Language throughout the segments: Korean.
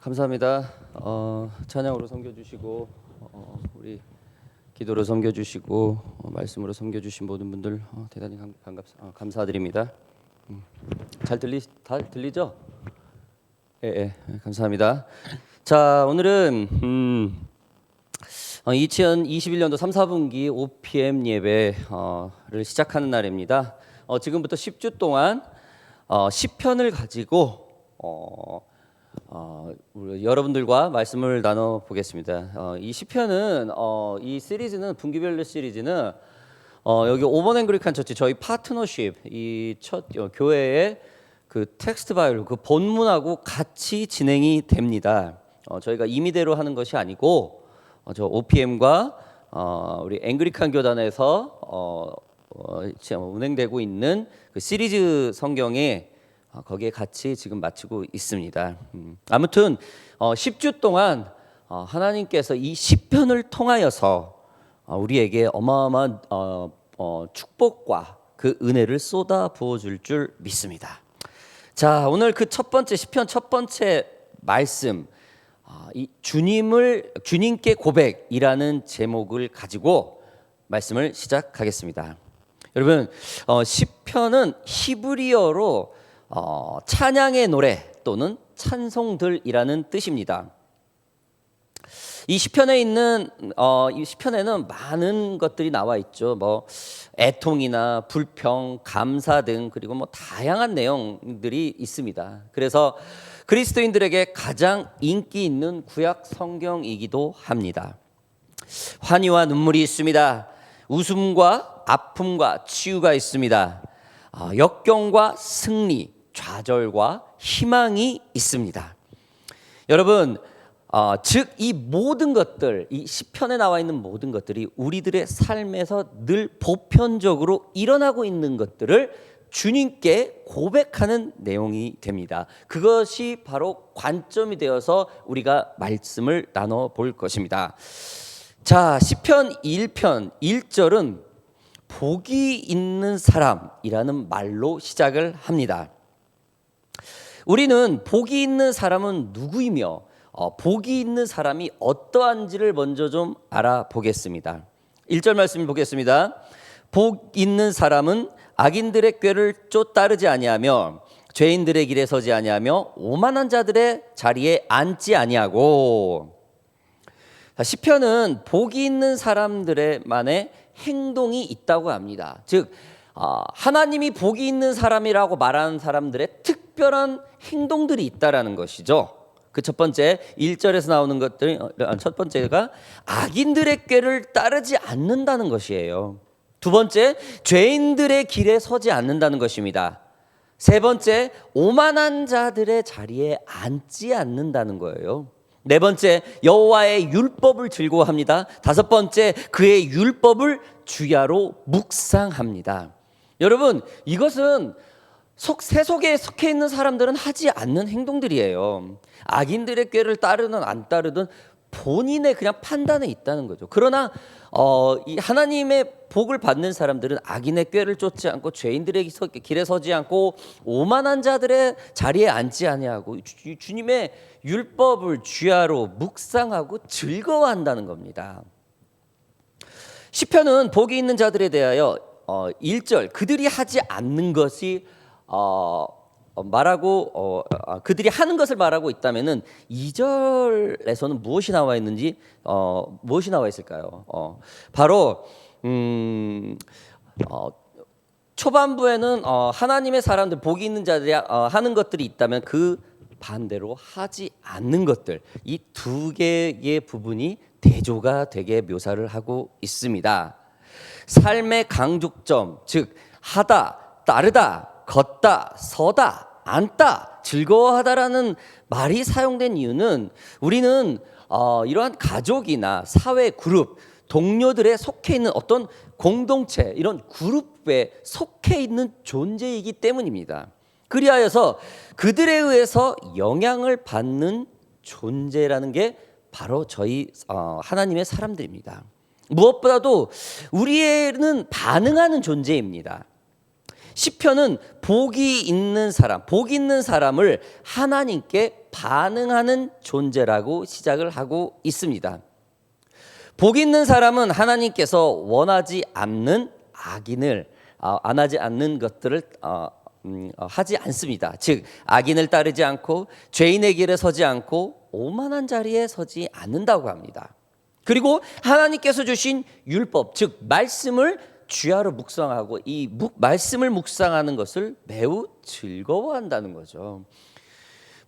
감사합니다. 찬양으로 섬겨주시고 우리 기도로 섬겨주시고 말씀으로 섬겨주신 모든 분들 대단히 감사드립니다. 잘 들리죠? 예, 감사합니다. 자, 오늘은 2021년도 3, 4분기 OPM 예배를 시작하는 날입니다. 지금부터 10주 동안 시편을 가지고 우리 여러분들과 말씀을 나눠 보겠습니다. 이 시편은 이 시리즈는 분기별로 시리즈는 여기 오번 앵글리칸 처치 저희 파트너십 이 첫 교회의 그 텍스트 바이블 그 본문하고 같이 진행이 됩니다. 저희가 임의대로 하는 것이 아니고 저 OPM과 우리 앵글리칸 교단에서 운행되고 있는 그 시리즈 성경에 거기에 같이 지금 마치고 있습니다. 아무튼 10주 동안 하나님께서 이 시편을 통하여서 우리에게 어마어마한 축복과 그 은혜를 쏟아 부어줄 줄 믿습니다. 자, 오늘 그 첫 번째 시편 첫 번째 말씀 이 주님께 고백이라는 제목을 가지고 말씀을 시작하겠습니다. 여러분 시편은 히브리어로 찬양의 노래 또는 찬송들이라는 뜻입니다. 이 시편에는 많은 것들이 나와 있죠. 뭐 애통이나 불평, 감사 등 그리고 뭐 다양한 내용들이 있습니다. 그래서 그리스도인들에게 가장 인기 있는 구약 성경이기도 합니다. 환희와 눈물이 있습니다. 웃음과 아픔과 치유가 있습니다. 역경과 승리, 좌절과 희망이 있습니다. 여러분, 즉 이 모든 것들, 이 시편에 나와 있는 모든 것들이 우리들의 삶에서 늘 보편적으로 일어나고 있는 것들을 주님께 고백하는 내용이 됩니다. 그것이 바로 관점이 되어서 우리가 말씀을 나눠 볼 것입니다. 자, 시편 1편 1절은 복이 있는 사람이라는 말로 시작을 합니다. 우리는 복이 있는 사람은 누구이며 복이 있는 사람이 어떠한지를 먼저 좀 알아보겠습니다. 1절 말씀 보겠습니다. 복 있는 사람은 악인들의 꾀를 쫓따르지 아니하며 죄인들의 길에 서지 아니하며 오만한 자들의 자리에 앉지 아니하고. 시편은 복이 있는 사람들만의 행동이 있다고 합니다. 즉 하나님이 복이 있는 사람이라고 말하는 사람들의 특별한 행동들이 있다라는 것이죠. 그 첫 번째 1절에서 나오는 것들이 첫 번째가 악인들의 꾀를 따르지 않는다는 것이에요. 두 번째 죄인들의 길에 서지 않는다는 것입니다. 세 번째 오만한 자들의 자리에 앉지 않는다는 거예요. 네 번째 여호와의 율법을 즐거워합니다. 다섯 번째 그의 율법을 주야로 묵상합니다. 여러분 이것은 세속에 속해 있는 사람들은 하지 않는 행동들이에요. 악인들의 꾀를 따르든 안 따르든 본인의 그냥 판단에 있다는 거죠. 그러나 이 하나님의 복을 받는 사람들은 악인의 꾀를 쫓지 않고 죄인들의 길에 서지 않고 오만한 자들의 자리에 앉지 아니하고 주님의 율법을 주야로 묵상하고 즐거워한다는 겁니다. 시편은 복이 있는 자들에 대하여 1절 그들이 하지 않는 것이 그들이 하는 것을 말하고 있다면은 2절에서는 무엇이 나와 있는지 무엇이 나와 있을까요? 바로 초반부에는 하나님의 사람들 복이 있는 자들이 하는 것들이 있다면 그 반대로 하지 않는 것들 이 두 개의 부분이 대조가 되게 묘사를 하고 있습니다. 삶의 강조점 즉 하다, 따르다, 걷다, 서다, 앉다, 즐거워하다라는 말이 사용된 이유는 우리는 이러한 가족이나 사회 그룹, 동료들에 속해 있는 어떤 공동체 이런 그룹에 속해 있는 존재이기 때문입니다. 그리하여서 그들에 의해서 영향을 받는 존재라는 게 바로 저희 하나님의 사람들입니다. 무엇보다도 우리는 반응하는 존재입니다. 시편은 복이 있는 사람을 하나님께 반응하는 존재라고 시작을 하고 있습니다. 복 있는 사람은 하나님께서 원하지 않는 악인을 안 하지 않는 것들을 하지 않습니다. 즉 악인을 따르지 않고 죄인의 길에 서지 않고 오만한 자리에 서지 않는다고 합니다. 그리고 하나님께서 주신 율법, 즉 말씀을 주야로 묵상하고 이 말씀을 묵상하는 것을 매우 즐거워한다는 거죠.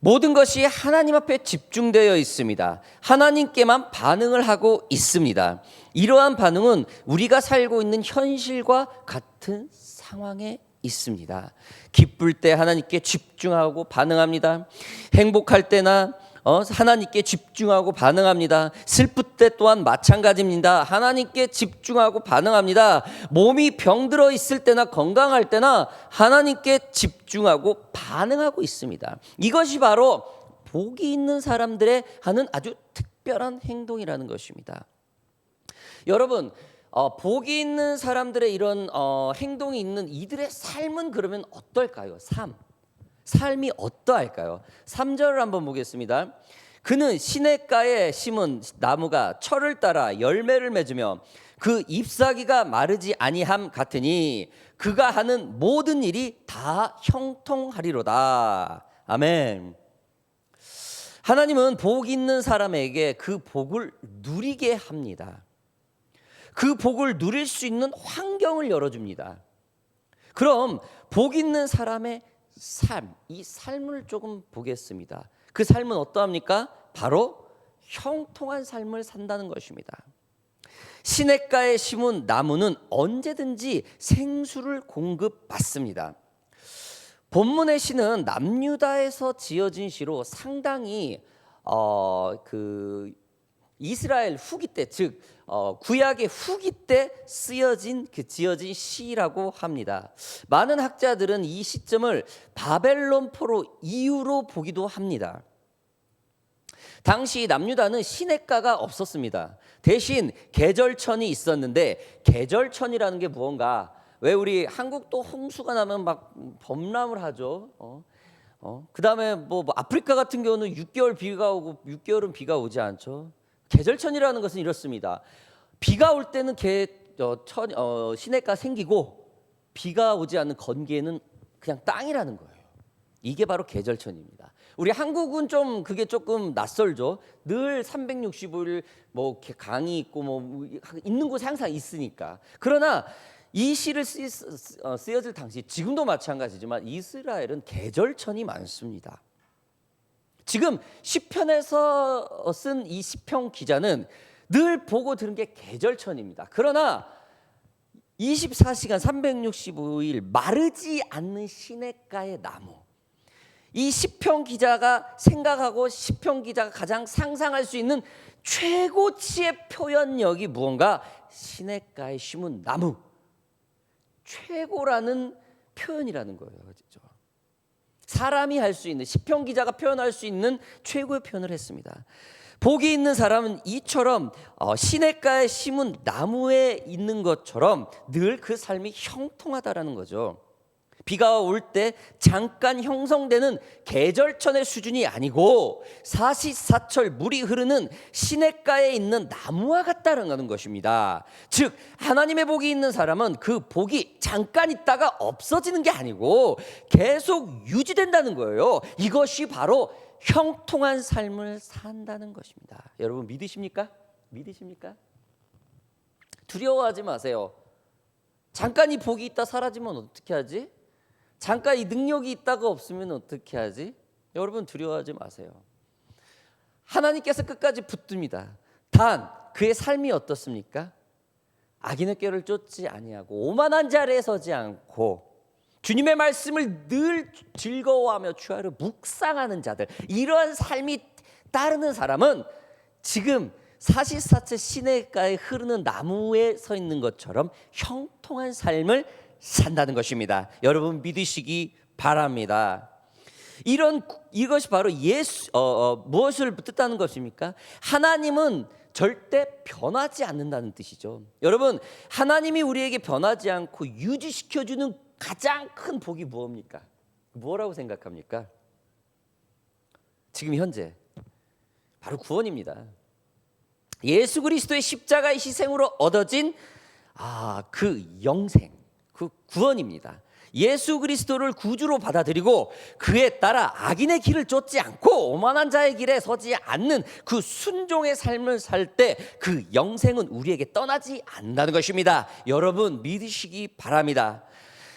모든 것이 하나님 앞에 집중되어 있습니다. 하나님께만 반응을 하고 있습니다. 이러한 반응은 우리가 살고 있는 현실과 같은 상황에 있습니다. 기쁠 때 하나님께 집중하고 반응합니다. 행복할 때나 하나님께 집중하고 반응합니다. 슬플 때 또한 마찬가지입니다. 하나님께 집중하고 반응합니다. 몸이 병들어 있을 때나 건강할 때나 하나님께 집중하고 반응하고 있습니다. 이것이 바로 복이 있는 사람들의 하는 아주 특별한 행동이라는 것입니다. 여러분, 복이 있는 사람들의 이런 행동이 있는 이들의 삶은 그러면 어떨까요? 삶이 어떠할까요? 3절을 한번 보겠습니다. 그는 시냇가에 심은 나무가 철을 따라 열매를 맺으며 그 잎사귀가 마르지 아니함 같으니 그가 하는 모든 일이 다 형통하리로다. 아멘. 하나님은 복 있는 사람에게 그 복을 누리게 합니다. 그 복을 누릴 수 있는 환경을 열어줍니다. 그럼 복 있는 사람의 이 삶을 조금 보겠습니다. 그 삶은 어떠합니까? 바로 형통한 삶을 산다는 것입니다. 시냇가에 심은 나무는 언제든지 생수를 공급받습니다. 본문의 시는 남유다에서 지어진 시로 상당히 이스라엘 후기 때, 즉 구약의 후기 때 지어진 시라고 합니다. 많은 학자들은 이 시점을 바벨론 포로 이후로 보기도 합니다. 당시 남유다는 시냇가가 없었습니다. 대신 계절천이 있었는데, 계절천이라는 게 무언가, 왜 우리 한국도 홍수가 나면 막 범람을 하죠. 그 다음에 뭐 아프리카 같은 경우는 6개월 비가 오고 6개월은 비가 오지 않죠. 계절천이라는 것은 이렇습니다. 비가 올 때는 시냇가 생기고 비가 오지 않는 건기에는 그냥 땅이라는 거예요. 이게 바로 계절천입니다. 우리 한국은 좀 그게 조금 낯설죠. 늘 365일 뭐 강이 있고 뭐 있는 곳이 항상 있으니까. 그러나 이 시를 쓰여질 당시, 지금도 마찬가지지만 이스라엘은 계절천이 많습니다. 지금 시편에서 쓴 이 시편 기자는 늘 보고 들은 게 계절천입니다. 그러나 24시간 365일 마르지 않는 시냇가의 나무, 이 시편 기자가 생각하고 시편 기자가 가장 상상할 수 있는 최고치의 표현력이 무언가, 시냇가에 심은 나무, 최고라는 표현이라는 거예요. 그렇죠? 사람이 할 수 있는, 시편 기자가 표현할 수 있는 최고의 표현을 했습니다. 복이 있는 사람은 이처럼 시냇가에 심은 나무에 있는 것처럼 늘 그 삶이 형통하다라는 거죠. 비가 올 때 잠깐 형성되는 계절천의 수준이 아니고 사시사철 물이 흐르는 시냇가에 있는 나무와 같다는 것입니다. 즉 하나님의 복이 있는 사람은 그 복이 잠깐 있다가 없어지는 게 아니고 계속 유지된다는 거예요. 이것이 바로 형통한 삶을 산다는 것입니다. 여러분 믿으십니까? 두려워하지 마세요. 잠깐 이 복이 있다 사라지면 어떻게 하지? 잠깐 이 능력이 있다가 없으면 어떻게 하지? 여러분 두려워하지 마세요. 하나님께서 끝까지 붙듭니다. 단 그의 삶이 어떻습니까? 악인의 꾀를 쫓지 아니하고 오만한 자리에 서지 않고 주님의 말씀을 늘 즐거워하며 주야로 묵상하는 자들, 이러한 삶이 따르는 사람은 지금 사시사철 시냇가에 흐르는 나무에 서 있는 것처럼 형통한 삶을 산다는 것입니다. 여러분 믿으시기 바랍니다. 이것이 바로 무엇을 뜻하는 것입니까? 하나님은 절대 변하지 않는다는 뜻이죠. 여러분 하나님이 우리에게 변하지 않고 유지시켜주는 가장 큰 복이 무엇입니까? 뭐라고 생각합니까? 지금 현재 바로 구원입니다. 예수 그리스도의 십자가의 희생으로 얻어진 그 영생, 그 구원입니다. 예수 그리스도를 구주로 받아들이고 그에 따라 악인의 길을 쫓지 않고 오만한 자의 길에 서지 않는 그 순종의 삶을 살 때 그 영생은 우리에게 떠나지 않는다는 것입니다. 여러분 믿으시기 바랍니다.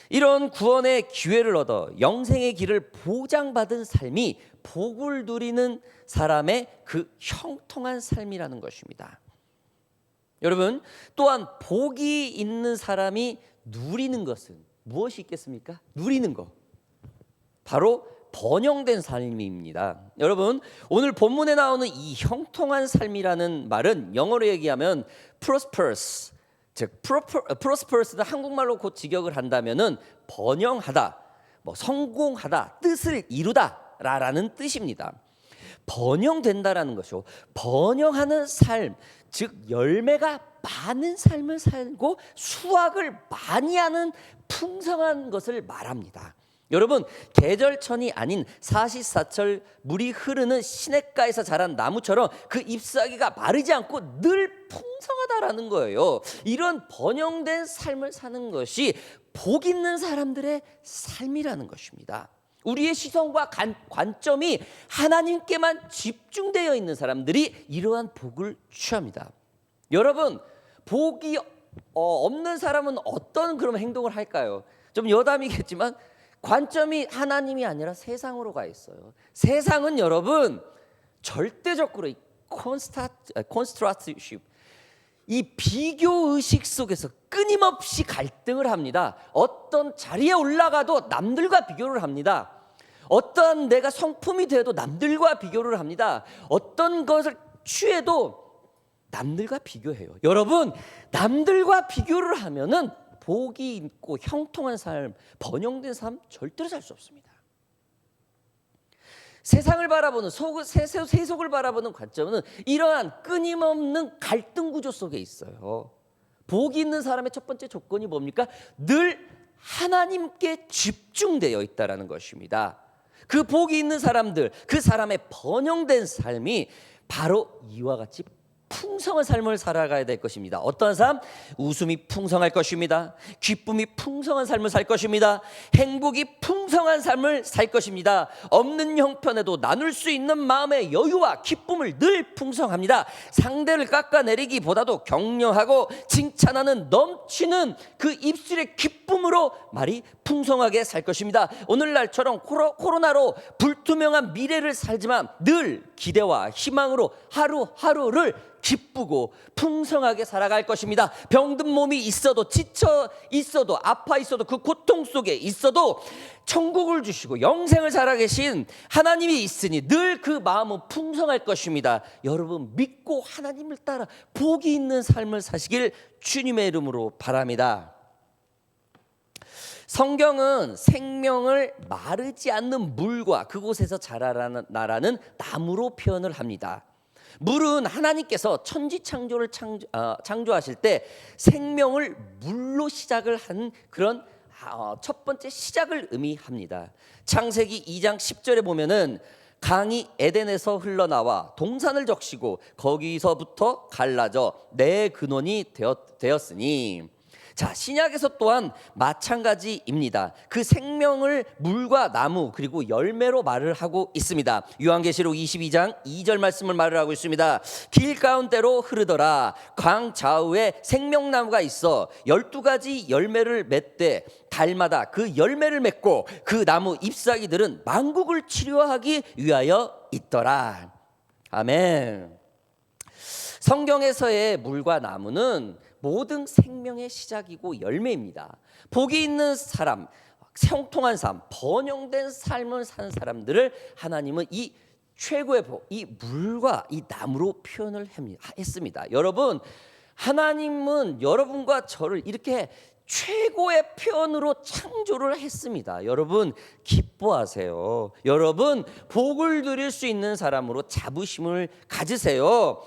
이런 구원의 기회를 얻어 영생의 길을 보장받은 삶이 복을 누리는 사람의 그 형통한 삶이라는 것입니다. 여러분 또한 복이 있는 사람이 누리는 것은 무엇이 있겠습니까? 누리는 것 바로 번영된 삶입니다. 여러분 오늘 본문에 나오는 이 형통한 삶이라는 말은 영어로 얘기하면 prosperous, 즉 prosperous는 한국말로 곧 직역을 한다면은 번영하다, 성공하다, 뜻을 이루다라는 뜻입니다. 번영된다라는 것이요, 번영하는 삶, 즉 열매가 많은 삶을 살고 수확을 많이 하는 풍성한 것을 말합니다. 여러분 계절천이 아닌 사시사철 물이 흐르는 시냇가에서 자란 나무처럼 그 잎사귀가 마르지 않고 늘 풍성하다라는 거예요. 이런 번영된 삶을 사는 것이 복 있는 사람들의 삶이라는 것입니다. 우리의 시선과 관점이 하나님께만 집중되어 있는 사람들이 이러한 복을 취합니다. 여러분 복이 없는 사람은 어떤 그런 행동을 할까요? 좀 여담이겠지만 관점이 하나님이 아니라 세상으로 가 있어요. 세상은 여러분 절대적으로 콘스트라티십, 이 비교 의식 속에서 끊임없이 갈등을 합니다. 어떤 자리에 올라가도 남들과 비교를 합니다. 어떤 내가 성품이 돼도 남들과 비교를 합니다. 어떤 것을 취해도 남들과 비교해요. 여러분 남들과 비교를 하면은 복이 있고 형통한 삶, 번영된 삶 절대로 살 수 없습니다. 세상을 바라보는 세속을 바라보는 관점은 이러한 끊임없는 갈등 구조 속에 있어요. 복이 있는 사람의 첫 번째 조건이 뭡니까? 늘 하나님께 집중되어 있다라는 것입니다. 그 복이 있는 사람들, 그 사람의 번영된 삶이 바로 이와 같이 풍성한 삶을 살아가야 될 것입니다. 어떠한 삶? 웃음이 풍성할 것입니다. 기쁨이 풍성한 삶을 살 것입니다. 행복이 풍성한 삶을 살 것입니다. 없는 형편에도 나눌 수 있는 마음의 여유와 기쁨을 늘 풍성합니다. 상대를 깎아내리기보다도 격려하고 칭찬하는 넘치는 그 입술의 기쁨으로 말이 풍성하게 살 것입니다. 오늘날처럼 코로나로 불투명한 미래를 살지만 늘 기대와 희망으로 하루하루를 기쁘고 풍성하게 살아갈 것입니다. 병든 몸이 있어도 지쳐 있어도 아파 있어도 그 고통 속에 있어도 천국을 주시고 영생을 살아계신 하나님이 있으니 늘 그 마음은 풍성할 것입니다. 여러분 믿고 하나님을 따라 복이 있는 삶을 사시길 주님의 이름으로 바랍니다. 성경은 생명을 마르지 않는 물과 그곳에서 자라나는 나무로 표현을 합니다. 물은 하나님께서 천지 창조를 창조하실 때 생명을 물로 시작을 한 그런 첫 번째 시작을 의미합니다. 창세기 2장 10절에 보면은 강이 에덴에서 흘러나와 동산을 적시고 거기서부터 갈라져 내 근원이 되었으니. 자, 신약에서 또한 마찬가지입니다. 그 생명을 물과 나무 그리고 열매로 말을 하고 있습니다. 요한계시록 22장 2절 말씀을 말을 하고 있습니다. 길 가운데로 흐르더라. 강 좌우에 생명나무가 있어 12가지 열매를 맺되 달마다 그 열매를 맺고 그 나무 잎사귀들은 만국을 치료하기 위하여 있더라. 아멘. 성경에서의 물과 나무는 모든 생명의 시작이고 열매입니다. 복이 있는 사람, 형통한 삶, 번영된 삶을 사는 사람들을 하나님은 이 최고의 복, 이 물과 이 나무로 표현을 했습니다. 여러분, 하나님은 여러분과 저를 이렇게 최고의 표현으로 창조를 했습니다. 여러분 기뻐하세요. 여러분 복을 누릴 수 있는 사람으로 자부심을 가지세요.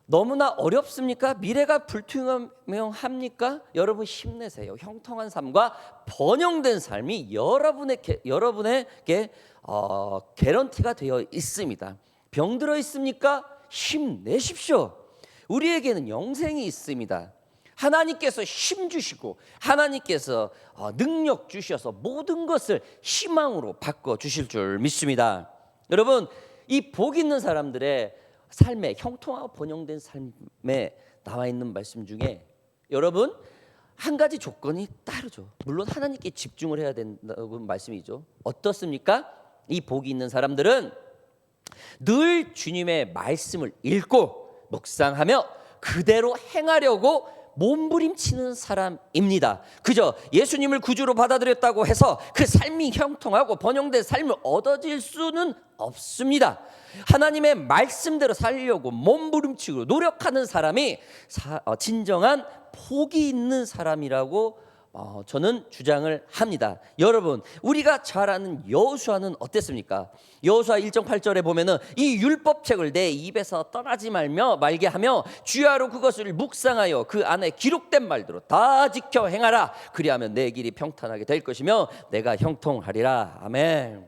너무나 어렵습니까? 미래가 불투명합니까? 여러분 힘내세요. 형통한 삶과 번영된 삶이 여러분에게 개런티가 되어 있습니다. 병들어 있습니까? 힘내십시오. 우리에게는 영생이 있습니다. 하나님께서 힘 주시고 하나님께서 능력 주셔서 모든 것을 희망으로 바꿔 주실 줄 믿습니다. 여러분, 이 복 있는 사람들의 삶에, 형통하고 번영된 삶에 나와 있는 말씀 중에 여러분 한 가지 조건이 따르죠. 물론 하나님께 집중을 해야 된다는 말씀이죠. 어떻습니까? 이 복이 있는 사람들은 늘 주님의 말씀을 읽고 묵상하며 그대로 행하려고 몸부림치는 사람입니다. 그저 예수님을 구주로 받아들였다고 해서 그 삶이 형통하고 번영된 삶을 얻어질 수는 없습니다. 하나님의 말씀대로 살려고 몸부림치고 노력하는 사람이 진정한 복이 있는 사람이라고 저는 주장을 합니다. 여러분, 우리가 잘 아는 여호수아는 어땠습니까? 여호수아 1장 8절에 보면은 이 율법책을 내 입에서 떠나지 말게 하며 주야로 그것을 묵상하여 그 안에 기록된 말대로 다 지켜 행하라. 그리하면 내 길이 평탄하게 될 것이며 내가 형통하리라. 아멘.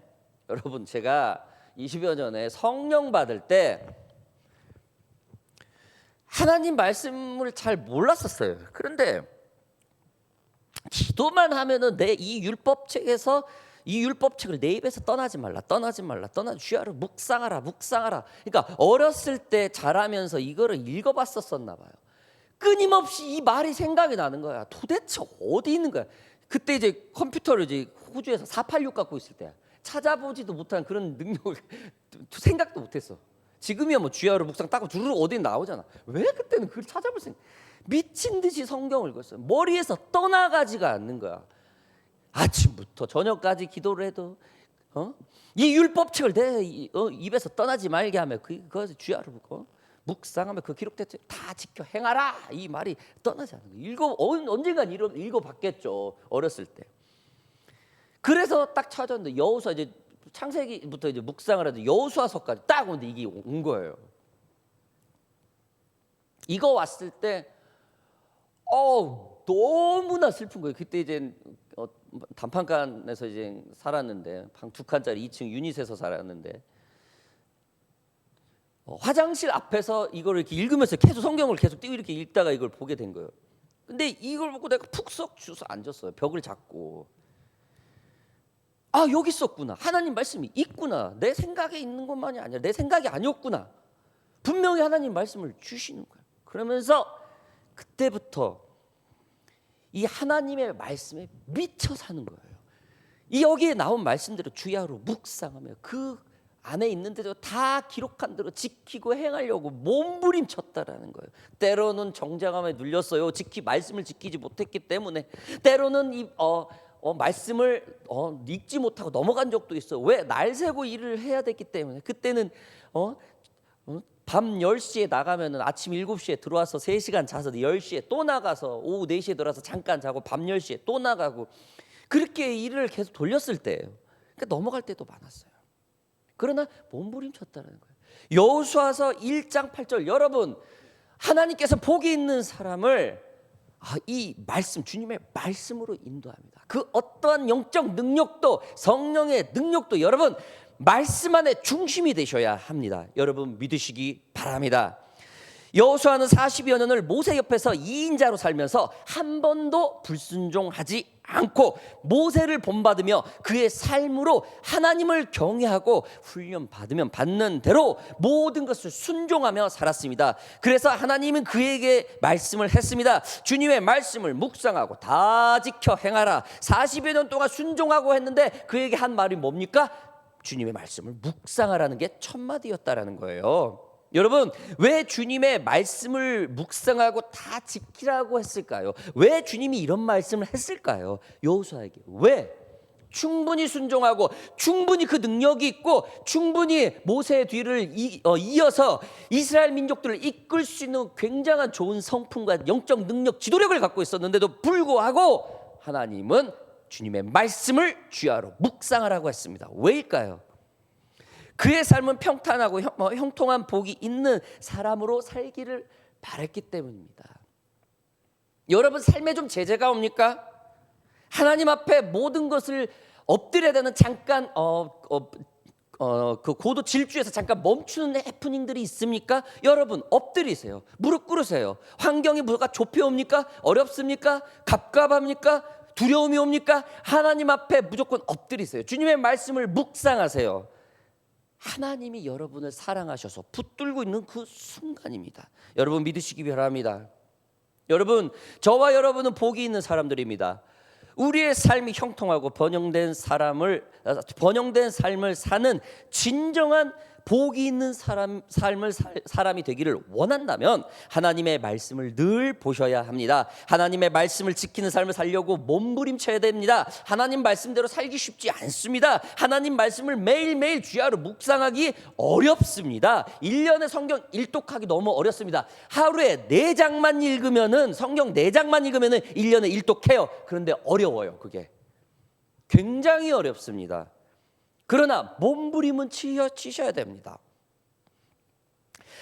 여러분, 제가 20여 년에 성령 받을 때 하나님 말씀을 잘 몰랐었어요. 그런데 기도만 하면은 내 이 율법책에서 이 율법책을 내 입에서 떠나지 말라 주야로 묵상하라. 그러니까 어렸을 때 자라면서 이거를 읽어봤었나 봐요. 끊임없이 이 말이 생각이 나는 거야. 도대체 어디 있는 거야? 그때 이제 컴퓨터를 이제 호주에서 486 갖고 있을 때 찾아보지도 못한 그런 능력을 생각도 못했어. 지금이야 뭐 주야로 묵상 따고 주르륵 어디 나오잖아. 왜 그때는 그걸 찾아볼 생각? 미친 듯이 성경을 읽었어요. 머리에서 떠나가지가 않는 거야. 아침부터 저녁까지 기도를 해도 이 율법책을 내 입에서 떠나지 말게 하며 그것을 주야로 묵상하며 그 기록됐지 다 지켜 행하라. 이 말이 떠나지 않는 거예요. 언젠간 읽어봤겠죠. 어렸을 때. 그래서 딱 찾았는데 여호수아 이제 창세기부터 이제 묵상을 하는데 여호수아서까지 딱 오는데 이게 온 거예요. 이거 왔을 때 너무나 슬픈 거예요. 그때 이제 단판간에서 이제 살았는데 방 2칸짜리 2층 유닛에서 살았는데 화장실 앞에서 이걸 이렇게 읽으면서 계속 성경을 계속 띄고 이렇게 읽다가 이걸 보게 된 거예요. 근데 이걸 보고 내가 푹 썩 주워서 앉았어요. 벽을 잡고 여기 있었구나. 하나님 말씀이 있구나. 내 생각에 있는 것만이 아니라 내 생각이 아니었구나. 분명히 하나님 말씀을 주시는 거예요. 그러면서 그때부터 이 하나님의 말씀에 미쳐 사는 거예요. 이 여기에 나온 말씀대로 주야로 묵상하며 그 안에 있는 대로 다 기록한 대로 지키고 행하려고 몸부림쳤다라는 거예요. 때로는 정죄감에 눌렸어요. 말씀을 지키지 못했기 때문에. 때로는 이 말씀을 읽지 못하고 넘어간 적도 있어요. 왜? 날 새고 일을 해야 됐기 때문에. 그때는 밤 10시에 나가면은 아침 7시에 들어와서 3시간 자서 10시에 또 나가서 오후 4시에 들어와서 잠깐 자고 밤 10시에 또 나가고 그렇게 일을 계속 돌렸을 때예요. 그러니까 넘어갈 때도 많았어요. 그러나 몸부림쳤다는 거예요. 여호수아서 1장 8절 여러분 하나님께서 복이 있는 사람을 이 말씀 주님의 말씀으로 인도합니다. 그 어떠한 영적 능력도 성령의 능력도 여러분 말씀 안에 중심이 되셔야 합니다. 여러분 믿으시기 바랍니다. 여호수아는 40여 년을 모세 옆에서 2인자로 살면서 한 번도 불순종하지 않고 모세를 본받으며 그의 삶으로 하나님을 경외하고 훈련 받으면 받는 대로 모든 것을 순종하며 살았습니다. 그래서 하나님은 그에게 말씀을 했습니다. 주님의 말씀을 묵상하고 다 지켜 행하라. 40여 년 동안 순종하고 했는데 그에게 한 말이 뭡니까? 주님의 말씀을 묵상하라는 게 첫 마디였다라는 거예요. 여러분 왜 주님의 말씀을 묵상하고 다 지키라고 했을까요? 왜 주님이 이런 말씀을 했을까요? 여호수아에게 왜? 충분히 순종하고 충분히 그 능력이 있고 충분히 모세의 뒤를 이어서 이스라엘 민족들을 이끌 수 있는 굉장한 좋은 성품과 영적 능력 지도력을 갖고 있었는데도 불구하고 하나님은 주님의 말씀을 주야로 묵상하라고 했습니다. 왜일까요? 그의 삶은 평탄하고 형통한 복이 있는 사람으로 살기를 바랬기 때문입니다. 여러분 삶에 좀 제재가 옵니까? 하나님 앞에 모든 것을 엎드려야 되는 잠깐 그 고도 질주에서 잠깐 멈추는 해프닝들이 있습니까? 여러분 엎드리세요. 무릎 꿇으세요. 환경이 뭐가 좁혀옵니까? 어렵습니까? 갑갑합니까? 두려움이 옵니까? 하나님 앞에 무조건 엎드리세요. 주님의 말씀을 묵상하세요. 하나님이 여러분을 사랑하셔서 붙들고 있는 그 순간입니다. 여러분 믿으시기 바랍니다. 여러분 저와 여러분은 복이 있는 사람들입니다. 우리의 삶이 형통하고 번영된 삶을 사는 진정한 복이 있는 사람이 되기를 원한다면 하나님의 말씀을 늘 보셔야 합니다. 하나님의 말씀을 지키는 삶을 살려고 몸부림쳐야 됩니다. 하나님 말씀대로 살기 쉽지 않습니다. 하나님 말씀을 매일매일 주야로 묵상하기 어렵습니다. 1년에 성경 일독하기 너무 어렵습니다. 하루에 4장만 읽으면은 성경 4장만 읽으면은 1년에 일독해요. 그런데 어려워요. 그게 굉장히 어렵습니다. 그러나 몸부림은 치셔야 됩니다.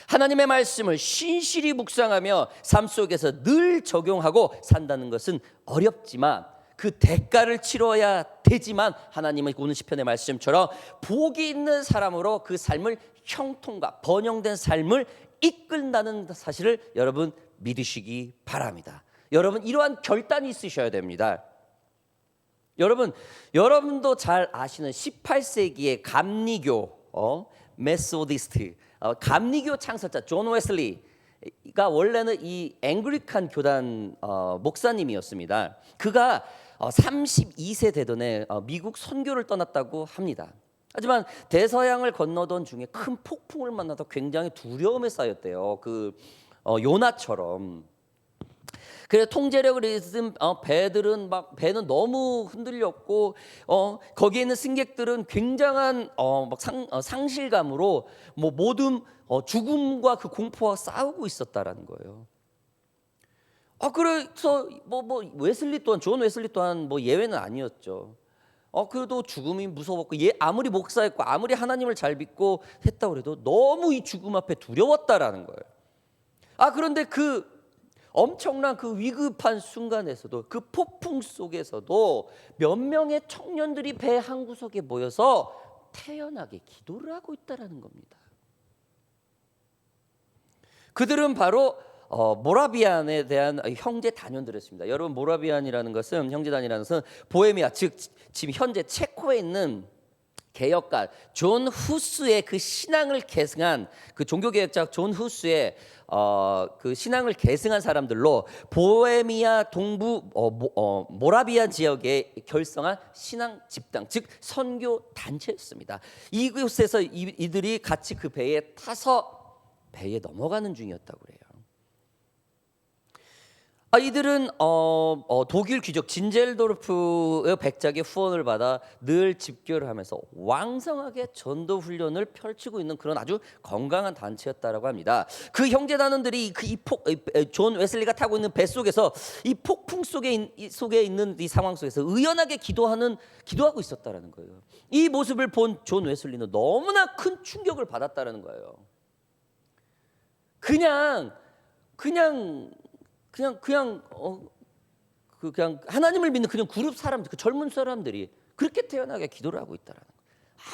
하나님의 말씀을 신실히 묵상하며 삶 속에서 늘 적용하고 산다는 것은 어렵지만 그 대가를 치러야 되지만 하나님의 오늘 시편의 말씀처럼 복이 있는 사람으로 그 삶을 형통과 번영된 삶을 이끈다는 사실을 여러분 믿으시기 바랍니다. 여러분 이러한 결단이 있으셔야 됩니다. 여러분도 잘 아시는 18세기의 감리교 메소디스트 감리교 창설자 존 웨슬리가 원래는 이 앵글리칸 교단 목사님이었습니다. 그가 32세 되던 해 미국 선교를 떠났다고 합니다. 하지만 대서양을 건너던 중에 큰 폭풍을 만나서 굉장히 두려움에 쌓였대요. 그 요나처럼. 그래서 통제력을 잃은 배는 너무 흔들렸고 거기에 있는 승객들은 굉장한 상실감으로 모든 죽음과 그 공포와 싸우고 있었다라는 거예요. 그래서 존 웨슬리 또한 예외는 아니었죠. 그래도 죽음이 무서웠고 아무리 목사였고 아무리 하나님을 잘 믿고 했다고 해도 너무 이 죽음 앞에 두려웠다라는 거예요. 그런데 그 엄청난 그 위급한 순간에서도 그 폭풍 속에서도 몇 명의 청년들이 배 한 구석에 모여서 태연하게 기도를 하고 있다라는 겁니다. 그들은 바로 모라비안에 대한 형제 단연들이었습니다. 여러분 모라비안이라는 것은 형제단이라는 것은 보헤미아 즉 지금 현재 체코에 있는 개혁가 존 후스의 그 신앙을 계승한 그 종교개혁자 존 후스의 그 신앙을 계승한 사람들로 보헤미아 동부 모라비아 지역에 결성한 신앙 집단 즉 선교 단체였습니다. 이곳에서 이들이 같이 그 배에 타서 배에 넘어가는 중이었다고 그래요. 이들은 독일 귀족 진젤도르프의 백작의 후원을 받아 늘 집교를 하면서 왕성하게 전도 훈련을 펼치고 있는 그런 아주 건강한 단체였다라고 합니다. 그 형제단원들이 존 웨슬리가 타고 있는 배 속에서 이 폭풍 속에 있는 이 상황 속에서 의연하게 기도하고 있었다라는 거예요. 이 모습을 본 존 웨슬리는 너무나 큰 충격을 받았다라는 거예요. 그냥 하나님을 믿는 그냥 그룹 사람들, 그 젊은 사람들이 그렇게 태연하게 기도를 하고 있다라는 거.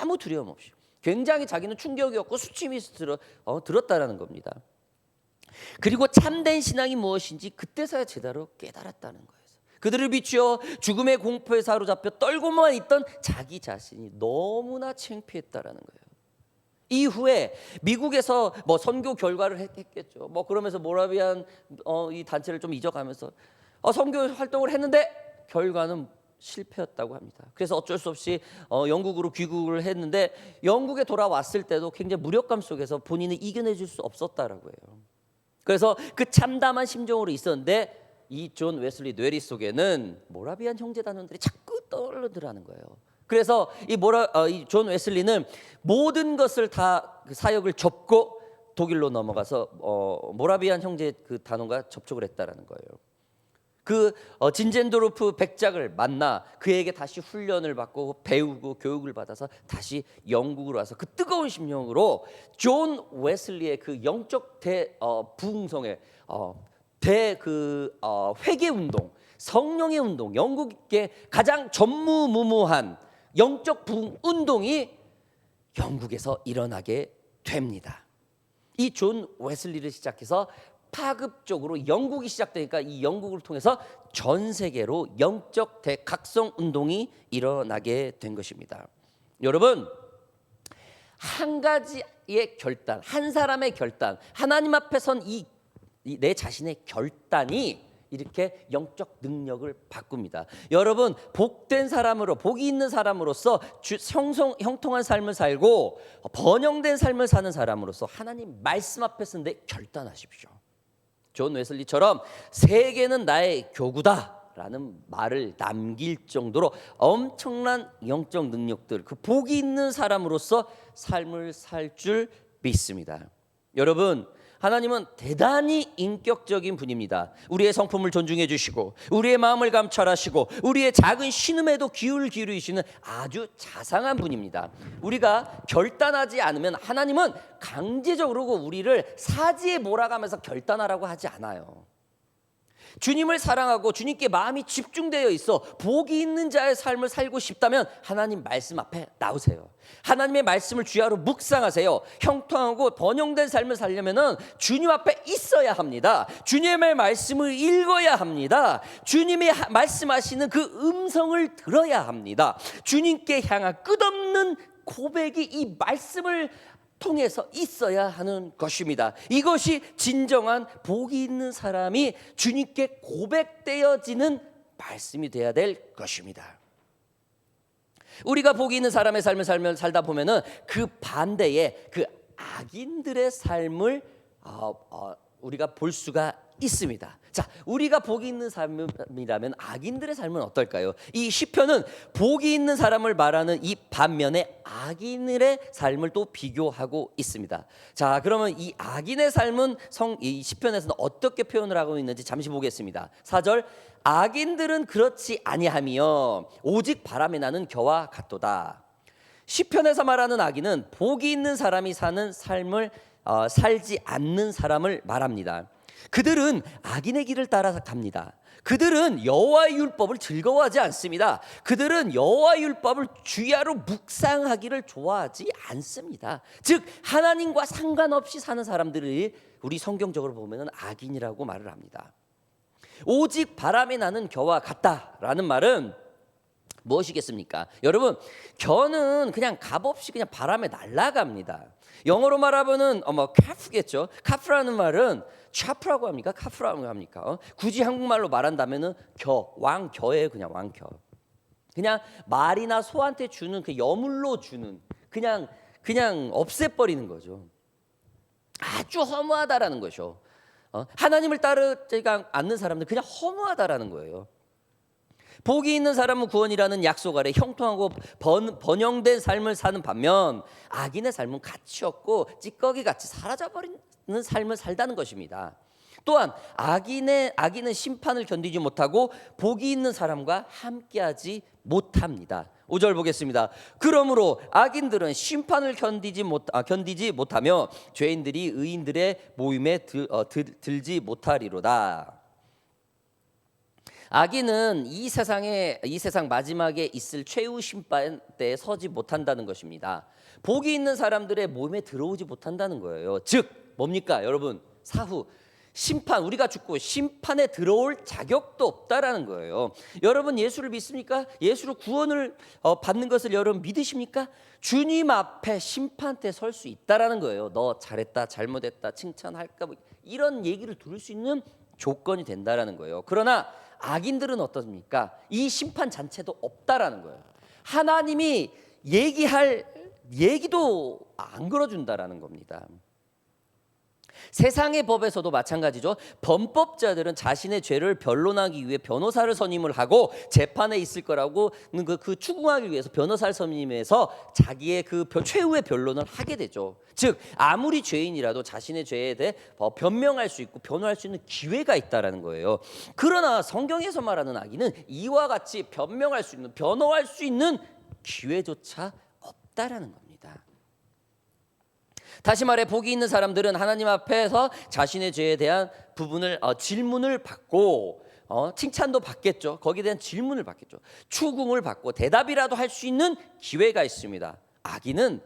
아무 두려움 없이. 굉장히 자기는 충격이었고 수치심이 들었다라는 겁니다. 그리고 참된 신앙이 무엇인지 그때서야 제대로 깨달았다는 거예요. 그들을 비추어 죽음의 공포에 사로잡혀 떨고만 있던 자기 자신이 너무나 창피했다라는 거예요. 이후에 미국에서 선교 결과를 했겠죠. 그러면서 모라비안 이 단체를 좀 잊어가면서 선교 활동을 했는데 결과는 실패였다고 합니다. 그래서 어쩔 수 없이 영국으로 귀국을 했는데 영국에 돌아왔을 때도 굉장히 무력감 속에서 본인을 이겨내줄 수 없었다라고 해요. 그래서 그 참담한 심정으로 있었는데 이 존 웨슬리 뇌리 속에는 모라비안 형제 단원들이 자꾸 떠오르더라는 거예요. 그래서 이 존 웨슬리는 모든 것을 다 그 사역을 접고 독일로 넘어가서 모라비안 형제 그 단원과 접촉을 했다라는 거예요. 진젠도르프 백작을 만나 그에게 다시 훈련을 받고 배우고 교육을 받아서 다시 영국으로 와서 그 뜨거운 심령으로 존 웨슬리의 그 영적 부흥성의 회개 운동, 성령의 운동, 영국의 가장 전무후무한 영적 부흥 운동이 영국에서 일어나게 됩니다. 이 존 웨슬리를 시작해서 파급적으로 영국이 시작되니까 이 영국을 통해서 전 세계로 영적 대각성 운동이 일어나게 된 것입니다. 여러분, 한 가지의 결단, 한 사람의 결단, 하나님 앞에 선 내 자신의 결단이 이렇게 영적 능력을 바꿉니다. 여러분, 복된 사람으로, 복이 있는 사람으로서 형통한 삶을 살고 번영된 삶을 사는 사람으로서 하나님 말씀 앞에 선 내 결단하십시오. 존 웨슬리처럼 세계는 나의 교구다라는 말을 남길 정도로 엄청난 영적 능력들, 그 복이 있는 사람으로서 삶을 살 줄 믿습니다. 여러분, 하나님은 대단히 인격적인 분입니다. 우리의 성품을 존중해 주시고 우리의 마음을 감찰하시고 우리의 작은 신음에도 귀를 기울이시는 아주 자상한 분입니다. 우리가 결단하지 않으면 하나님은 강제적으로 우리를 사지에 몰아가면서 결단하라고 하지 않아요. 주님을 사랑하고 주님께 마음이 집중되어 있어 복이 있는 자의 삶을 살고 싶다면 하나님 말씀 앞에 나오세요. 하나님의 말씀을 주야로 묵상하세요. 형통하고 번영된 삶을 살려면 주님 앞에 있어야 합니다. 주님의 말씀을 읽어야 합니다. 주님이 말씀하시는 그 음성을 들어야 합니다. 주님께 향한 끝없는 고백이 이 말씀을 통해서 있어야 하는 것입니다. 이것이 진정한 복이 있는 사람이 주님께 고백되어지는 말씀이 되어야 될 것입니다. 우리가 복이 있는 사람의 삶을 살다 보면은 그 반대의 그 악인들의 삶을 우리가 볼 수가 있습니다. 자, 우리가 복이 있는 삶이라면 악인들의 삶은 어떨까요? 이 시편은 복이 있는 사람을 말하는 이 반면에 악인의 삶을 또 비교하고 있습니다. 자, 그러면 이 악인의 삶은 이 시편에서는 어떻게 표현을 하고 있는지 잠시 보겠습니다. 4절, 악인들은 그렇지 아니하며 오직 바람에 나는 겨와 같도다. 시편에서 말하는 악인은 복이 있는 사람이 사는 삶을 살지 않는 사람을 말합니다. 그들은 악인의 길을 따라 갑니다. 그들은 여호와의 율법을 즐거워하지 않습니다. 그들은 여호와의 율법을 주야로 묵상하기를 좋아하지 않습니다. 즉 하나님과 상관없이 사는 사람들이 우리 성경적으로 보면 악인이라고 말을 합니다. 오직 바람에 나는 겨와 같다라는 말은 무엇이겠습니까? 여러분, 겨는 그냥 값없이 그냥 바람에 날아갑니다. 영어로 말하면은 카프겠죠. 카프라는 말은 차프라고 합니까? 카프라고 합니까? 굳이 한국말로 말한다면은 왕겨예요. 그냥 왕겨. 그냥 말이나 소한테 주는 그 여물로 주는 그냥 없애버리는 거죠. 아주 허무하다라는 거죠. 하나님을 따르지 않는 사람들 그냥 허무하다라는 거예요. 복이 있는 사람은 구원이라는 약속 아래 형통하고 번영된 삶을 사는 반면 악인의 삶은 가치 없고 찌꺼기같이 사라져버리는 삶을 살다는 것입니다. 또한 악인은 심판을 견디지 못하고 복이 있는 사람과 함께하지 못합니다. 5절 보겠습니다. 그러므로 악인들은 심판을 견디지 못하며 죄인들이 의인들의 모임에 들지 못하리로다. 악인은 이 세상 마지막에 있을 최후 심판 때에 서지 못한다는 것입니다. 복이 있는 사람들의 모임에 들어오지 못한다는 거예요. 즉 뭡니까 여러분? 사후 심판, 우리가 죽고 심판에 들어올 자격도 없다라는 거예요. 여러분 예수를 믿습니까? 예수로 구원을 받는 것을 여러분 믿으십니까? 주님 앞에 심판 때 설 수 있다라는 거예요. 너 잘했다, 잘못했다, 칭찬할까 이런 얘기를 들을 수 있는 조건이 된다라는 거예요. 그러나 악인들은 어떻습니까? 이 심판 자체도 없다라는 거예요. 하나님이 얘기할 얘기도 안 걸어준다라는 겁니다. 세상의 법에서도 마찬가지죠. 범법자들은 자신의 죄를 변론하기 위해 변호사를 선임을 하고 재판에 있을 거라고 그 추궁하기 위해서 변호사를 선임해서 자기의 그 최후의 변론을 하게 되죠. 즉 아무리 죄인이라도 자신의 죄에 대해 변명할 수 있고 변호할 수 있는 기회가 있다라는 거예요. 그러나 성경에서 말하는 악인은 이와 같이 변명할 수 있는, 변호할 수 있는 기회조차 없다라는 겁니다. 다시 말해 복이 있는 사람들은 하나님 앞에서 자신의 죄에 대한 부분을 질문을 받고 칭찬도 받겠죠. 거기에 대한 질문을 받겠죠. 추궁을 받고 대답이라도 할 수 있는 기회가 있습니다. 악인은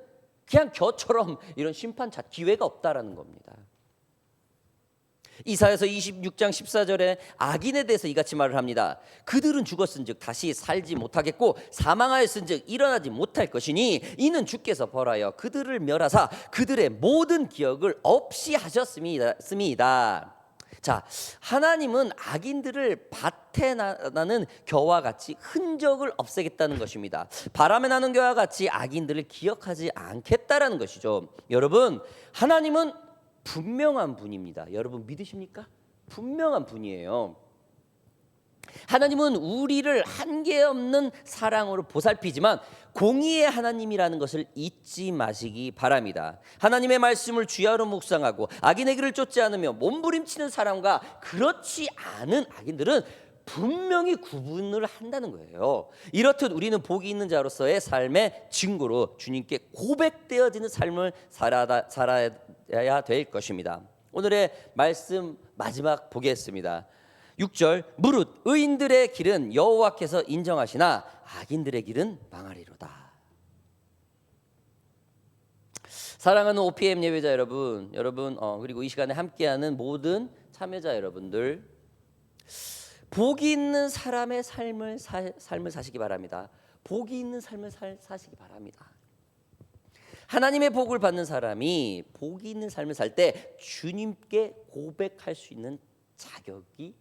그냥 겨처럼 이런 심판 기회가 없다라는 겁니다. 이사야서 26장 14절에 악인에 대해서 이같이 말을 합니다. 그들은 죽었은즉 다시 살지 못하겠고 사망하였은즉 일어나지 못할 것이니 이는 주께서 벌하여 그들을 멸하사 그들의 모든 기억을 없이 하셨음이다. 자, 하나님은 악인들을 밭에 나는 겨와 같이 흔적을 없애겠다는 것입니다. 바람에 나는 겨와 같이 악인들을 기억하지 않겠다라는 것이죠. 여러분, 하나님은 분명한 분입니다. 여러분 믿으십니까? 분명한 분이에요. 하나님은 우리를 한계 없는 사랑으로 보살피지만 공의의 하나님이라는 것을 잊지 마시기 바랍니다. 하나님의 말씀을 주야로 묵상하고 악인의 길을 쫓지 않으며 몸부림치는 사람과 그렇지 않은 악인들은 분명히 구분을 한다는 거예요. 이렇듯 우리는 복이 있는 자로서의 삶의 증거로 주님께 고백되어지는 삶을 살아야 될 것입니다. 오늘의 말씀 마지막 보겠습니다. 6절 무릇 의인들의 길은 여호와께서 인정하시나 악인들의 길은 망하리로다. 사랑하는 OPM 예배자 여러분 그리고 이 시간에 함께하는 모든 참여자 여러분들, 복이 있는 사람의 삶을 사시기 바랍니다. 복이 있는 삶을 사시기 바랍니다. 하나님의 복을 받는 사람이 복이 있는 삶을 살 때 주님께 고백할 수 있는 자격이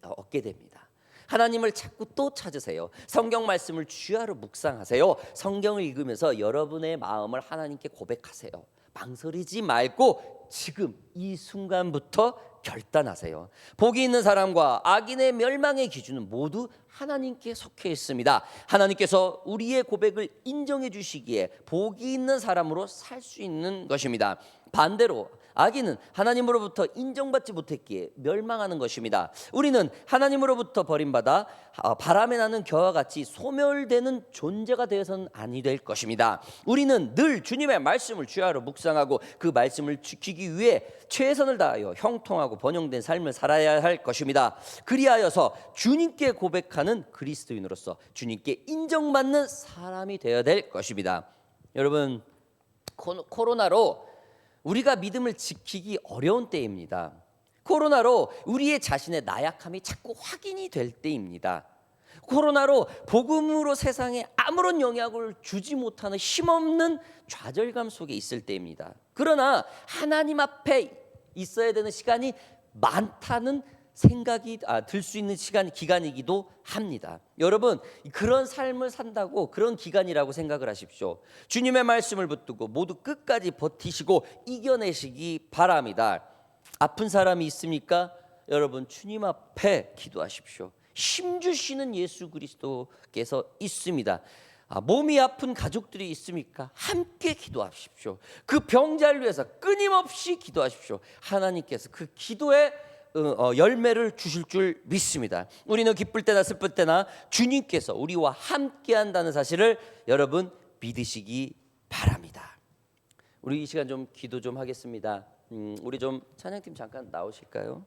얻게 됩니다. 하나님을 자꾸 또 찾으세요. 성경 말씀을 주야로 묵상하세요. 성경을 읽으면서 여러분의 마음을 하나님께 고백하세요. 망설이지 말고 지금 이 순간부터 결단하세요. 복이 있는 사람과 악인의 멸망의 기준은 모두 하나님께 속해 있습니다. 하나님께서 우리의 고백을 인정해 주시기에 복이 있는 사람으로 살 수 있는 것입니다. 반대로 악인은 하나님으로부터 인정받지 못했기에 멸망하는 것입니다. 우리는 하나님으로부터 버림받아 바람에 나는 겨와 같이 소멸되는 존재가 되어서는 아니 될 것입니다. 우리는 늘 주님의 말씀을 주야로 묵상하고 그 말씀을 지키기 위해 최선을 다하여 형통하고 번영된 삶을 살아야 할 것입니다. 그리하여서 주님께 고백하는 그리스도인으로서 주님께 인정받는 사람이 되어야 될 것입니다. 여러분, 코로나로 우리가 믿음을 지키기 어려운 때입니다. 코로나로 우리의 자신의 나약함이 자꾸 확인이 될 때입니다. 코로나로 복음으로 세상에 아무런 영향을 주지 못하는 힘없는 좌절감 속에 있을 때입니다. 그러나 하나님 앞에 있어야 되는 시간이 많다는 생각이 들 수 있는 기간이기도 합니다. 여러분, 그런 삶을 산다고 그런 기간이라고 생각을 하십시오. 주님의 말씀을 붙들고 모두 끝까지 버티시고 이겨내시기 바랍니다. 아픈 사람이 있습니까? 여러분, 주님 앞에 기도하십시오. 힘 주시는 예수 그리스도께서 있습니다. 몸이 아픈 가족들이 있습니까? 함께 기도하십시오. 그 병자를 위해서 끊임없이 기도하십시오. 하나님께서 그 기도에 열매를 주실 줄 믿습니다. 우리는 기쁠 때나 슬플 때나 주님께서 우리와 함께 한다는 사실을 여러분 믿으시기 바랍니다. 우리 이 시간 좀 기도 좀 하겠습니다. 우리 좀 찬양팀 잠깐 나오실까요?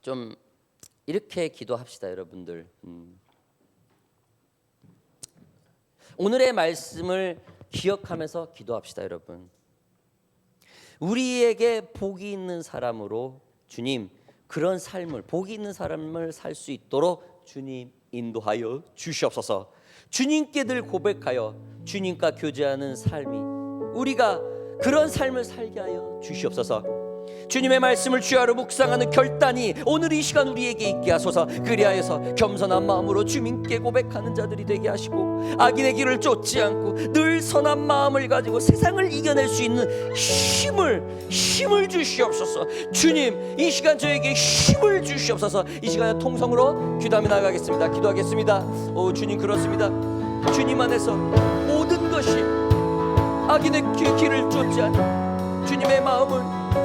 좀 이렇게 기도합시다, 여러분들. 오늘의 말씀을 기억하면서 기도합시다, 여러분. 우리에게 복이 있는 사람으로 주님, 그런 삶을, 복이 있는 삶을 살 수 있도록 주님 인도하여 주시옵소서. 주님께 늘 고백하여 주님과 교제하는 삶이, 우리가 그런 삶을 살게 하여 주시옵소서. 주님의 말씀을 주야로 묵상하는 결단이 오늘 이 시간 우리에게 있게 하소서. 그리하여서 겸손한 마음으로 주님께 고백하는 자들이 되게 하시고, 악인의 길을 쫓지 않고 늘 선한 마음을 가지고 세상을 이겨낼 수 있는 힘을 주시옵소서. 주님, 이 시간 저에게 힘을 주시옵소서. 이 시간에 통성으로 기도하며 나가겠습니다. 기도하겠습니다. 오 주님, 그렇습니다. 주님 안에서 모든 것이 악인의 길을 쫓지 않고 주님의 마음을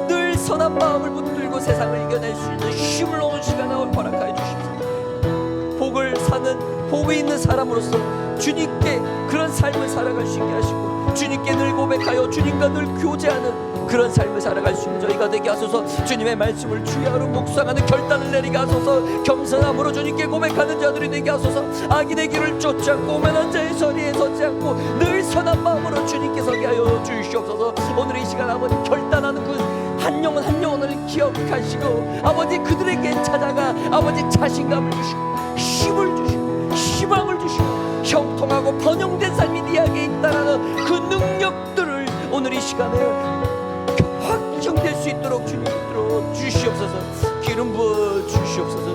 늘 선한 마음을 붙들고 세상을 이겨낼 수 있는 힘을 오는 시간에 허락하여 주십시오. 복을 사는 복이 있는 사람으로서 주님께 그런 삶을 살아갈 수 있게 하시고, 주님께 늘 고백하여 주님과 늘 교제하는 그런 삶을 살아갈 수 있는 저희가 되게 하소서. 주님의 말씀을 주야로 묵상하는 결단을 내리게 하소서. 겸손함으로 주님께 고백하는 자들이 되게 하소서. 악인의 길을 쫓지 않고 오만한 자의 소리에 서지 않고 늘 선한 마음으로 주님께 서게 하여 주시옵소서. 오늘 이 시간 아버지, 결단하는 그 한 영혼 한 영혼을 기억하시고 아버지, 그들에게 찾아가 아버지 자신감을 주시고 힘을 주시고 희망을 주시고 형통하고 번영된 삶이 네 안에 있다라는 그 능력들을 오늘 이 시간에 확정될 수 있도록 주님 들어 주시옵소서. 기름 부어 주시옵소서.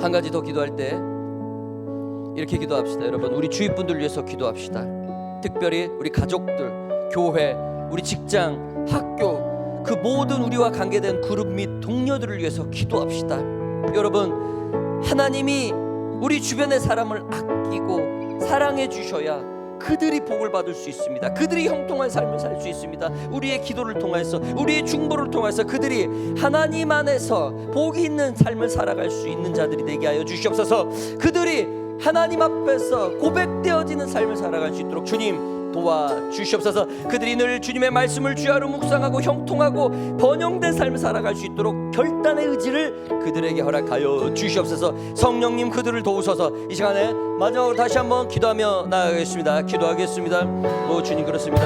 한 가지 더 기도할 때 이렇게 기도합시다. 여러분, 우리 주위 분들 위해서 기도합시다. 특별히 우리 가족들, 교회, 우리 직장, 학교, 그 모든 우리와 관계된 그룹 및 동료들을 위해서 기도합시다. 여러분, 하나님이 우리 주변의 사람을 아끼고 사랑해 주셔야 그들이 복을 받을 수 있습니다. 그들이 형통한 삶을 살 수 있습니다. 우리의 기도를 통해서, 우리의 중보를 통해서 그들이 하나님 안에서 복이 있는 삶을 살아갈 수 있는 자들이 되게 하여 주시옵소서. 그들이 하나님 앞에서 고백되어지는 삶을 살아갈 수 있도록 주님 도와주시옵소서. 그들이 늘 주님의 말씀을 주야로 묵상하고 형통하고 번영된 삶을 살아갈 수 있도록 결단의 의지를 그들에게 허락하여 주시옵소서. 성령님, 그들을 도우소서. 이 시간에 마지막으로 다시 한번 기도하며 나아가겠습니다. 기도하겠습니다. 오 주님, 그렇습니다.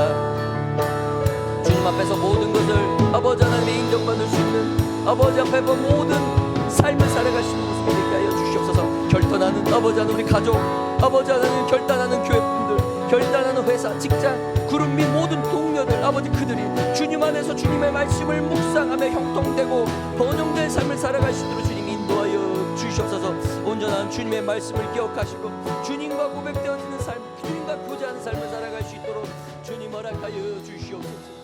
주님 앞에서 모든 것을 아버지 하나님의 인정받을 수 있는, 아버지 앞에 모든 삶을 살아갈 수 있는 모습이 되게 하여 주시옵소서. 결단하는 아버지 하나님, 우리 가족, 아버지 하나님, 결단하는 교회분들, 결단하는 회사, 직장, 그룹 및 모든 동료들, 아버지, 그들이 주님 안에서 주님의 말씀을 묵상하며 형통되고 번영된 삶을 살아갈 수 있도록 주님 인도하여 주시옵소서. 온전한 주님의 말씀을 기억하시고 주님과 고백되어지는 삶, 주님과 교제하는 삶을 살아갈 수 있도록 주님 허락하여 주시옵소서.